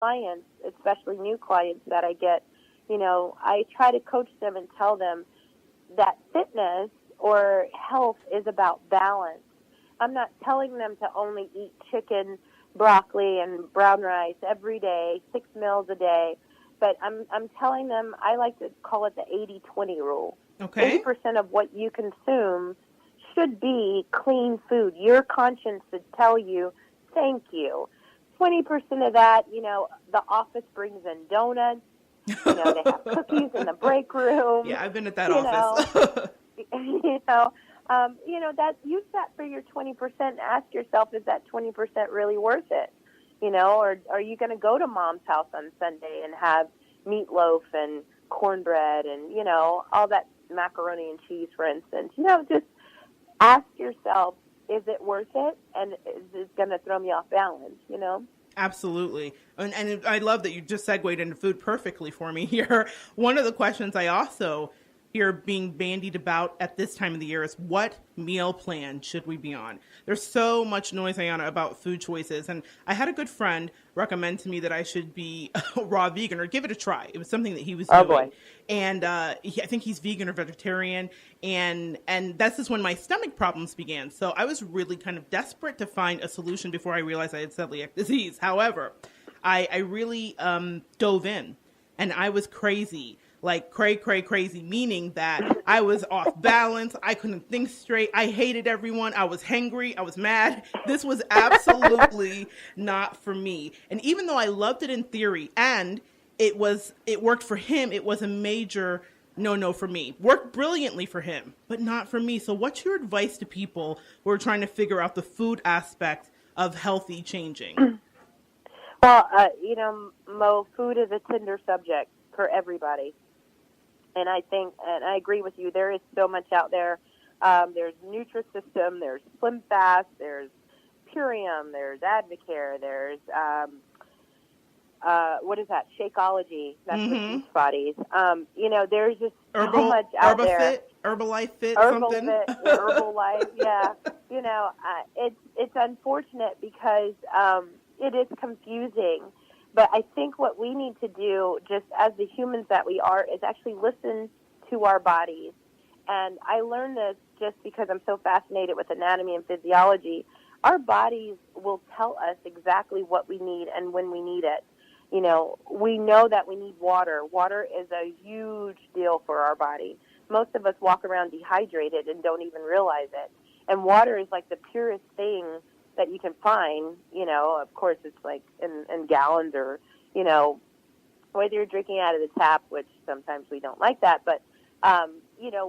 clients, especially new clients that I get, I try to coach them and tell them that fitness or health is about balance. I'm not telling them to only eat chicken, broccoli, and brown rice every day, 6 meals a day. But I'm telling them, I like to call it the 80-20 rule. Okay. 80% of what you consume should be clean food. Your conscience should tell you, thank you. 20% of that, the office brings in donuts. They have cookies in the break room. Yeah, I've been at that You know, office. that use that for your 20%. Ask yourself, is that 20% really worth it? Or are you going to go to mom's house on Sunday and have meatloaf and cornbread and, all that macaroni and cheese, for instance? Just ask yourself, is it worth it? And is it going to throw me off balance? Absolutely. And I love that you just segued into food perfectly for me here. One of the questions I also hear being bandied about at this time of the year is, what meal plan should we be on? There's so much noise, Ayana, about food choices. And I had a good friend recommend to me that I should be raw vegan or give it a try. It was something that he was Oh, doing. boy. And I think he's vegan or vegetarian. And that's just when my stomach problems began. So I was really kind of desperate to find a solution before I realized I had celiac disease. However, I really dove in, and I was crazy. Like crazy, meaning that I was off balance. I couldn't think straight. I hated everyone. I was hangry. I was mad. This was absolutely not for me. And even though I loved it in theory and it worked for him, it was a major no for me. Worked brilliantly for him, but not for me. So what's your advice to people who are trying to figure out the food aspect of healthy changing? Well, Mo, food is a tender subject for everybody. And I think, and I agree with you, there is so much out there. There's Nutrisystem, there's Slim Fast, there's Purium, there's Advocare, there's, what is that, Shakeology, that's for Mm-hmm. beach bodies. There's just so much out there. Herbalife Fit, Herbal something. Fit, Herbal Life, yeah. It's unfortunate because it is confusing. But I think what we need to do, just as the humans that we are, is actually listen to our bodies. And I learned this just because I'm so fascinated with anatomy and physiology. Our bodies will tell us exactly what we need and when we need it. We know that we need water. Water is a huge deal for our body. Most of us walk around dehydrated and don't even realize it. And water is like the purest thing that you can find. Of course, it's like in gallons or, whether you're drinking out of the tap, which sometimes we don't like that. But,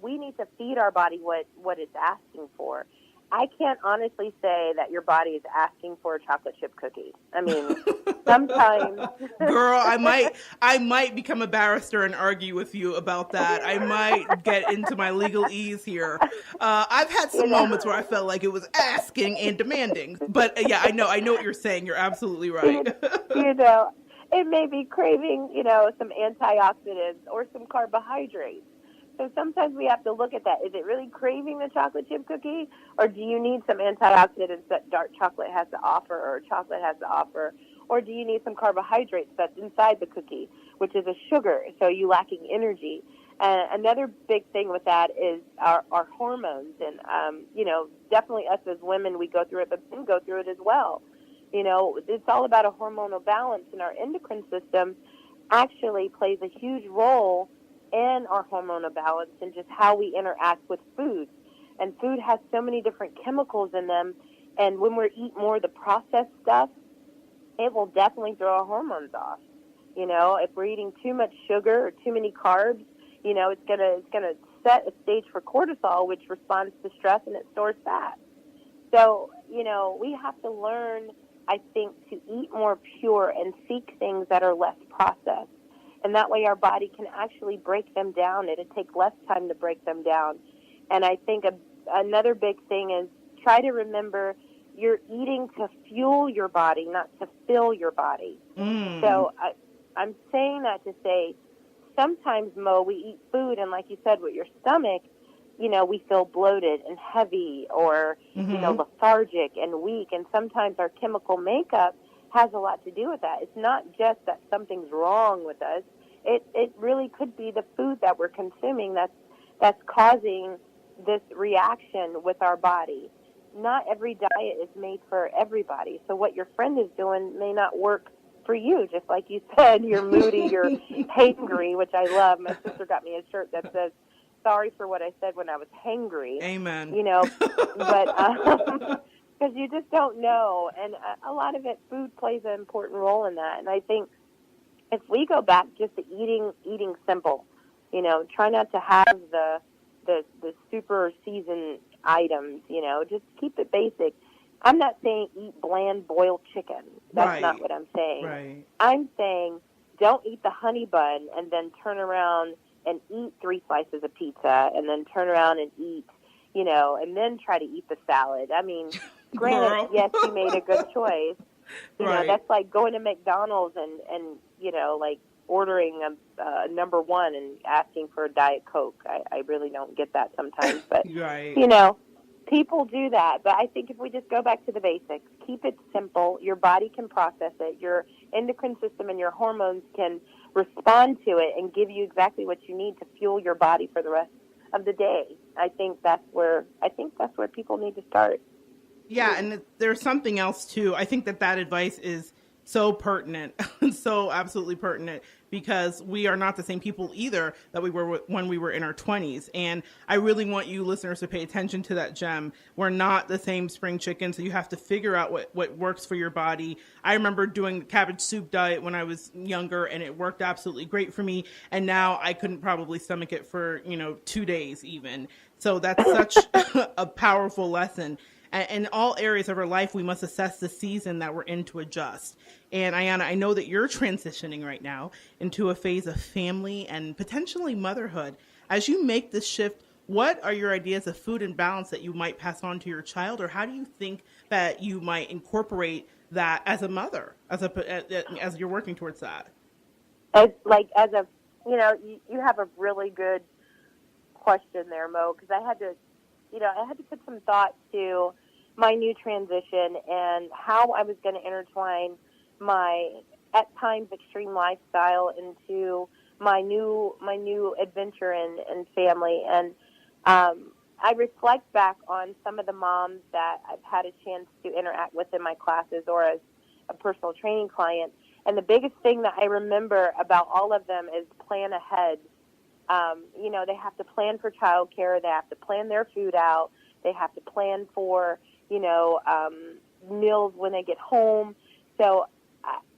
we need to feed our body what it's asking for. I can't honestly say that your body is asking for a chocolate chip cookie. I mean, sometimes. Girl, I might become a barrister and argue with you about that. I might get into my legalese here. I've had some moments where I felt like it was asking and demanding, but yeah, I know what you're saying. You're absolutely right. It may be craving, some antioxidants or some carbohydrates. So sometimes we have to look at that. Is it really craving the chocolate chip cookie, or do you need some antioxidants that dark chocolate has to offer or chocolate has to offer, or do you need some carbohydrates that's inside the cookie, which is a sugar, so you lacking energy? And another big thing with that is our hormones. And, definitely us as women, we go through it, but men go through it as well. It's all about a hormonal balance, and our endocrine system actually plays a huge role in our hormonal balance and just how we interact with food. And food has so many different chemicals in them, and when we eat more of the processed stuff, it will definitely throw our hormones off. If we're eating too much sugar or too many carbs, it's gonna set a stage for cortisol, which responds to stress and it stores fat. So, we have to learn, I think, to eat more pure and seek things that are less processed. And that way our body can actually break them down. It'll take less time to break them down. And I think another big thing is try to remember you're eating to fuel your body, not to fill your body. So I'm saying that to say sometimes, Mo, we eat food, and like you said, with your stomach, we feel bloated and heavy or, lethargic and weak. And sometimes our chemical makeup has a lot to do with that. It's not just that something's wrong with us. It really could be the food that we're consuming that's causing this reaction with our body. Not every diet is made for everybody. So what your friend is doing may not work for you. Just like you said, you're moody, you're hangry, which I love. My sister got me a shirt that says, "Sorry for what I said when I was hangry." Amen. You know, but because you just don't know. And a lot of it, food plays an important role in that. And I think if we go back just to eating simple, you know, try not to have the super seasoned items, you know, just keep it basic. I'm not saying eat bland boiled chicken. That's not what I'm saying. Right. I'm saying don't eat the honey bun and then turn around and eat 3 slices of pizza and then turn around and eat, you know, and then try to eat the salad. I mean, granted, yes, you made a good choice. You know, that's like going to McDonald's and you know, like ordering a number one and asking for a Diet Coke. I really don't get that sometimes. But, you know, people do that. But I think if we just go back to the basics, keep it simple, your body can process it, your endocrine system and your hormones can respond to it and give you exactly what you need to fuel your body for the rest of the day. I think that's where people need to start. Yeah, and there's something else too. I think that advice is so pertinent, so absolutely pertinent, because we are not the same people either that we were when we were in our 20s. And I really want you listeners to pay attention to that gem. We're not the same spring chicken, so you have to figure out what works for your body. I remember doing the cabbage soup diet when I was younger, and it worked absolutely great for me. And now I couldn't probably stomach it for, 2 days even. So that's such a powerful lesson. In all areas of our life, we must assess the season that we're in to adjust. And Ayanna, I know that you're transitioning right now into a phase of family and potentially motherhood. As you make this shift, what are your ideas of food and balance that you might pass on to your child, or how do you think that you might incorporate that as a mother, as you're working towards that? You have a really good question there, Mo, because I had to put some thought to my new transition and how I was going to intertwine my, at times, extreme lifestyle into my new adventure and family. And I reflect back on some of the moms that I've had a chance to interact with in my classes or as a personal training client. And the biggest thing that I remember about all of them is plan ahead. They have to plan for childcare. They have to plan their food out. They have to plan for, meals when they get home. So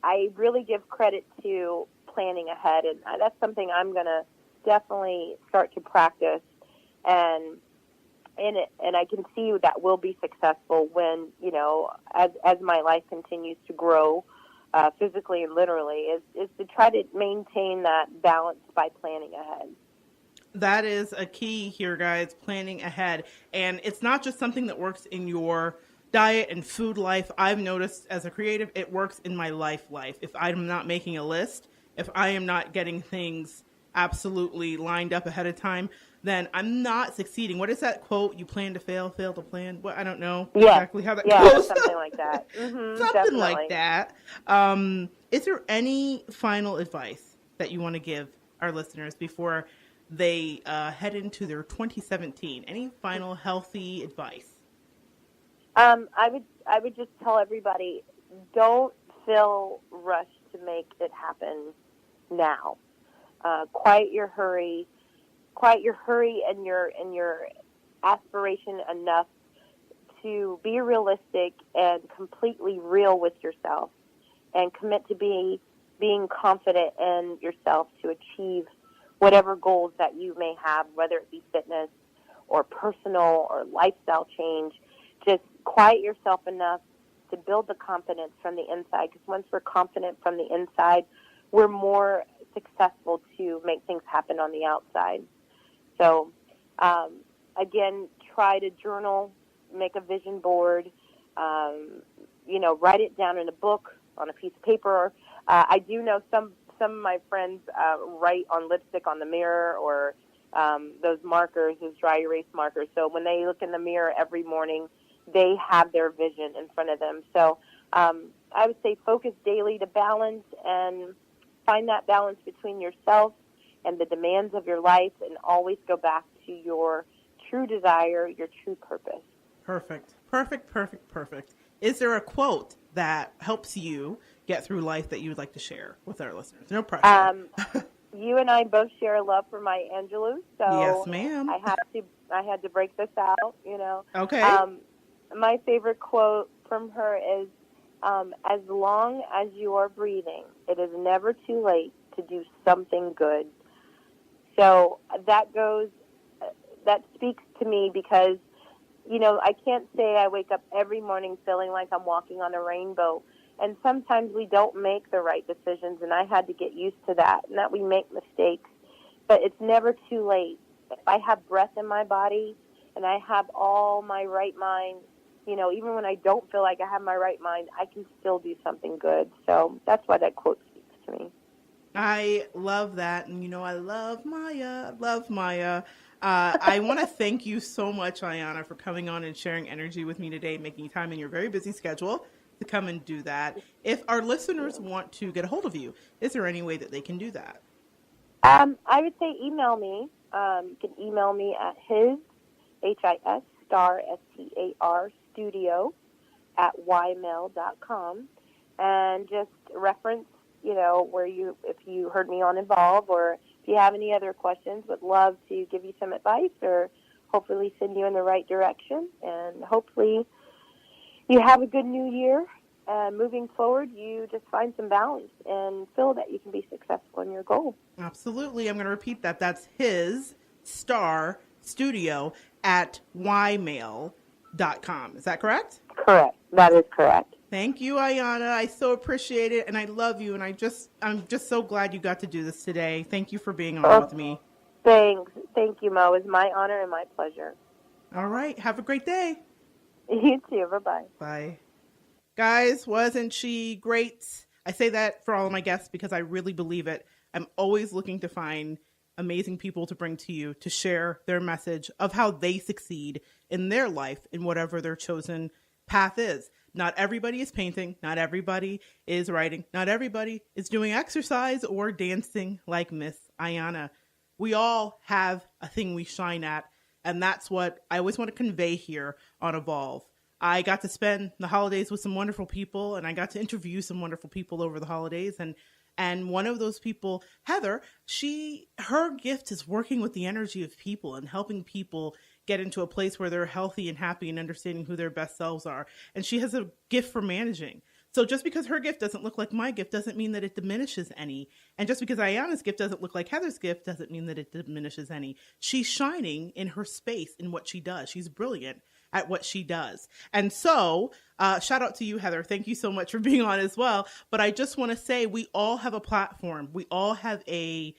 I really give credit to planning ahead, and that's something I'm going to definitely start to practice. And I can see that will be successful when, as my life continues to grow, physically and literally, is to try to maintain that balance by planning ahead. That is a key here, guys, planning ahead. And it's not just something that works in your diet and food life. I've noticed as a creative, it works in my life. If I'm not making a list, if I am not getting things absolutely lined up ahead of time, then I'm not succeeding. What is that quote? You plan to fail, fail to plan? Well, I don't know exactly how that goes. Something like that. Something definitely like that. Is there any final advice that you want to give our listeners before they head into their 2017? Any final healthy advice? I would just tell everybody, don't feel rushed to make it happen now. Quiet your hurry and your aspiration enough to be realistic and completely real with yourself, and commit to being confident in yourself to achieve whatever goals that you may have, whether it be fitness or personal or lifestyle change. Just quiet yourself enough to build the confidence from the inside, because once we're confident from the inside, we're more successful to make things happen on the outside. So, again, try to journal, make a vision board, write it down in a book, on a piece of paper. I do know some of my friends write on lipstick on the mirror, or those markers, those dry erase markers. So when they look in the mirror every morning, they have their vision in front of them. So I would say focus daily to balance and find that balance between yourself and the demands of your life, and always go back to your true desire, your true purpose. Perfect. Perfect, perfect, perfect. Is there a quote that helps you get through life that you would like to share with our listeners? No pressure. You and I both share a love for Maya Angelou, so Yes, ma'am. I had to break this out, you know. Okay. My favorite quote from her is, as long as you are breathing, it is never too late to do something good. So that speaks to me because, you know, I can't say I wake up every morning feeling like I'm walking on a rainbow. And sometimes we don't make the right decisions, and I had to get used to that, and that we make mistakes. But it's never too late. If I have breath in my body and I have all my right mind, you know, even when I don't feel like I have my right mind, I can still do something good. So that's why that quote speaks to me. I love that. And, you know, I love Maya. Love Maya. I want to thank you so much, Ayana, for coming on and sharing energy with me today, making time in your very busy schedule to come and do that. If our listeners want to get a hold of you, is there any way that they can do that? I would say email me. You can email me at HIS studio @ymail.com, and just reference, you know, if you heard me on Evolve, or if you have any other questions, would love to give you some advice or hopefully send you in the right direction. And hopefully you have a good new year. Moving forward, you just find some balance and feel that you can be successful in your goal. Absolutely. I'm going to repeat that. That's his star studio @ymail.com. Is that correct? Correct. That is correct. Thank you, Ayana. I so appreciate it, and I love you, and I'm just so glad you got to do this today. Thank you for being on with me. Thanks. Thank you, Mo. It's my honor and my pleasure. All right. Have a great day. You too. Bye-bye. Bye. Guys, wasn't she great? I say that for all of my guests because I really believe it. I'm always looking to find amazing people to bring to you to share their message of how they succeed in their life in whatever their chosen path is. Not everybody is painting. Not everybody is writing. Not everybody is doing exercise or dancing like Miss Ayana. We all have a thing we shine at, and that's what I always want to convey here on Evolve. I got to spend the holidays with some wonderful people, and I got to interview some wonderful people over the holidays. And one of those people, Heather, her gift is working with the energy of people and helping people get into a place where they're healthy and happy and understanding who their best selves are. And she has a gift for managing. So just because her gift doesn't look like my gift doesn't mean that it diminishes any. And just because Ayana's gift doesn't look like Heather's gift doesn't mean that it diminishes any. She's shining in her space in what she does. She's brilliant at what she does. And so shout out to you, Heather. Thank you so much for being on as well. But I just want to say we all have a platform. We all have a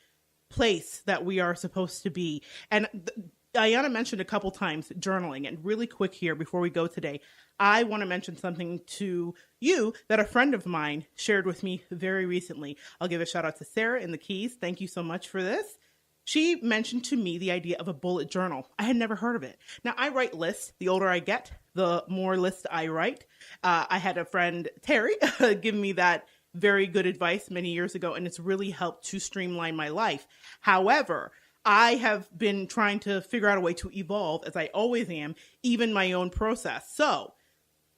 place that we are supposed to be. And Ayana mentioned a couple times journaling. And really quick here before we go today, I want to mention something to you that a friend of mine shared with me very recently. I'll give a shout out to Sarah in the Keys. Thank you so much for this. She mentioned to me the idea of a bullet journal. I had never heard of it. Now, I write lists. The older I get, the more lists I write. I had a friend, Terry, give me that very good advice many years ago, and it's really helped to streamline my life. However, I have been trying to figure out a way to evolve, as I always am, even my own process. So,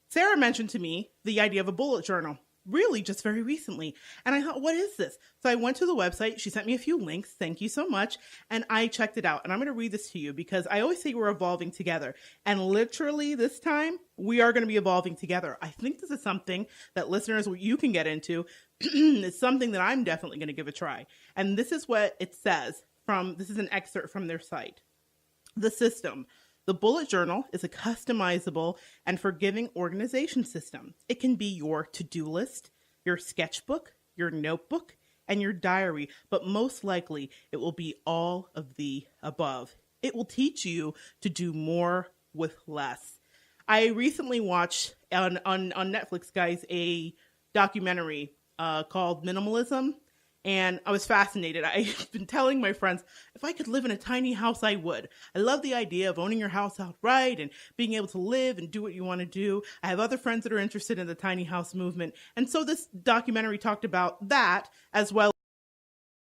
Sarah mentioned to me the idea of a bullet journal. Really just very recently. And I thought, what is this? So I went to the website. She sent me a few links. Thank you so much. And I checked it out. And I'm going to read this to you because I always say we're evolving together. And literally this time, we are going to be evolving together. I think this is something that listeners, you can get into. It's something that I'm definitely going to give a try. And this is what it says this is an excerpt from their site. The system. The bullet journal is a customizable and forgiving organization system. It can be your to-do list, your sketchbook, your notebook, and your diary, but most likely it will be all of the above. It will teach you to do more with less. I recently watched on Netflix, guys, a documentary called Minimalism, And I was fascinated. I've been telling my friends, if I could live in a tiny house, I would. I love the idea of owning your house outright and being able to live and do what you want to do. I have other friends that are interested in the tiny house movement. And so this documentary talked about that as well.